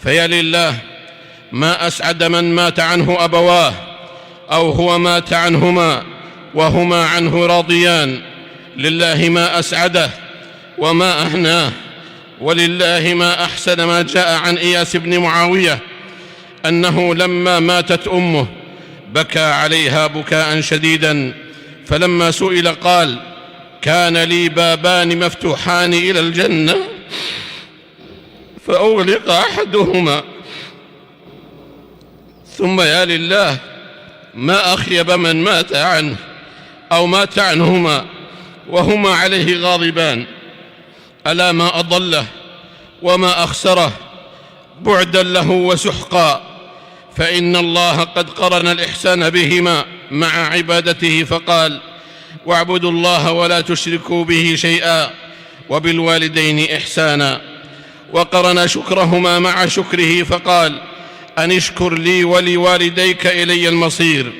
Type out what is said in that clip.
فيا لله ما أسعد من مات عنه أبواه أو هو مات عنهما وهما عنه راضيان. لله ما أسعده وما أهناه، ولله ما أحسن ما جاء عن إياس بن معاوية أنه لما ماتت أمه بكى عليها بكاء شديدا، فلما سئل قال: كان لي بابان مفتوحان إلى الجنة فأغلق أحدهما. ثم يا لله ما أخيب من مات عنه أو مات عنهما وهما عليه غاضبان. ألا ما أضله وما أخسره، بعدا له وسحقا، فإن الله قد قرن الإحسان بهما مع عبادته فقال: واعبدوا الله ولا تشركوا به شيئا وبالوالدين إحسانا. وقرن شكرهما مع شكره فقال: أن اشكر لي ولوالديك إلي المصير.